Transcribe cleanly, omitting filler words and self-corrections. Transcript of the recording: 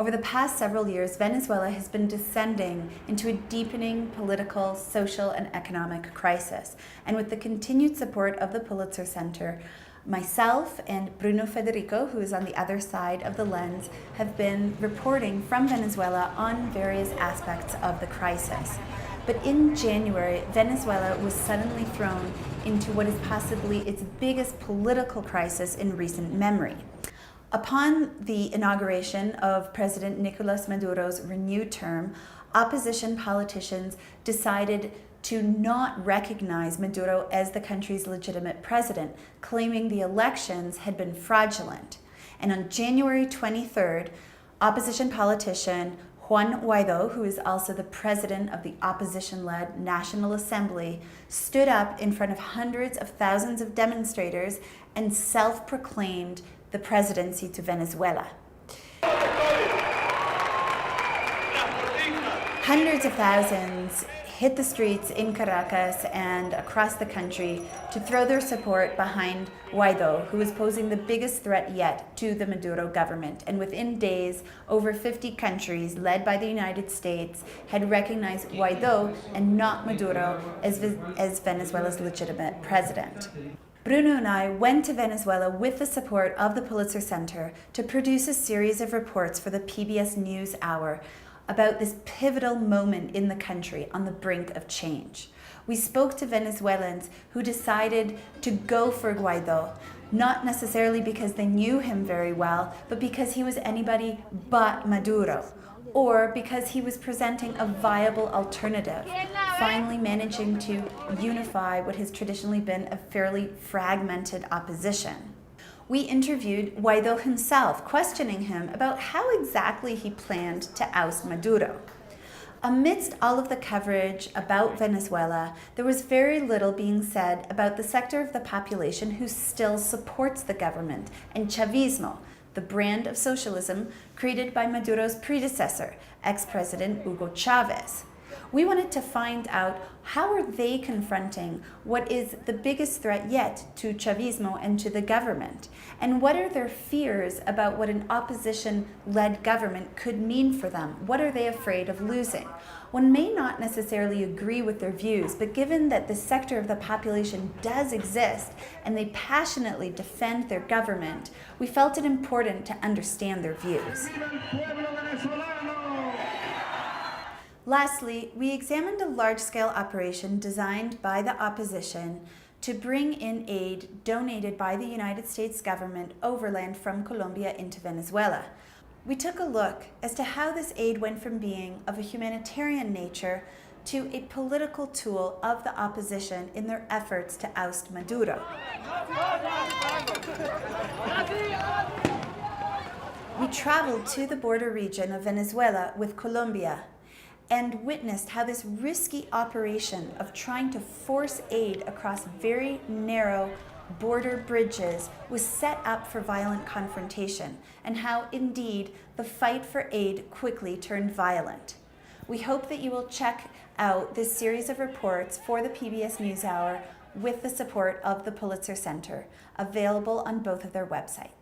Over the past several years, Venezuela has been descending into a deepening political, social, and economic crisis. And with the continued support of the Pulitzer Center, myself and Bruno Federico, who is on the other side of the lens, have been reporting from Venezuela on various aspects of the crisis. But in January, Venezuela was suddenly thrown into what is possibly its biggest political crisis in recent memory. Upon the inauguration of President Nicolas Maduro's renewed term, opposition politicians decided to not recognize Maduro as the country's legitimate president, claiming the elections had been fraudulent. And on January 23rd, opposition politician Juan Guaido, who is also the president of the opposition-led National Assembly, stood up in front of hundreds of thousands of demonstrators and self-proclaimed the presidency to Venezuela. Hundreds of thousands hit the streets in Caracas and across the country to throw their support behind Guaido, who is posing the biggest threat yet to the Maduro government. And within days, over 50 countries, led by the United States, had recognized Guaido and not Maduro as Venezuela's legitimate president. Bruno and I went to Venezuela with the support of the Pulitzer Center to produce a series of reports for the PBS NewsHour about this pivotal moment in the country on the brink of change. We spoke to Venezuelans who decided to go for Guaido, not necessarily because they knew him very well, but because he was anybody but Maduro, or because he was presenting a viable alternative, finally managing to unify what has traditionally been a fairly fragmented opposition. We interviewed Guaido himself, questioning him about how exactly he planned to oust Maduro. Amidst all of the coverage about Venezuela, there was very little being said about the sector of the population who still supports the government and Chavismo, the brand of socialism created by Maduro's predecessor, ex-President Hugo Chavez. We wanted to find out how are they confronting what is the biggest threat yet to Chavismo and to the government, and what are their fears about what an opposition-led government could mean for them? What are they afraid of losing? One may not necessarily agree with their views, but given that this sector of the population does exist and they passionately defend their government, we felt it important to understand their views. Lastly, we examined a large-scale operation designed by the opposition to bring in aid donated by the United States government overland from Colombia into Venezuela. We took a look as to how this aid went from being of a humanitarian nature to a political tool of the opposition in their efforts to oust Maduro. We traveled to the border region of Venezuela with Colombia and witnessed how this risky operation of trying to force aid across very narrow border bridges was set up for violent confrontation, and how, indeed, the fight for aid quickly turned violent. We hope that you will check out this series of reports for the PBS NewsHour with the support of the Pulitzer Center, available on both of their websites.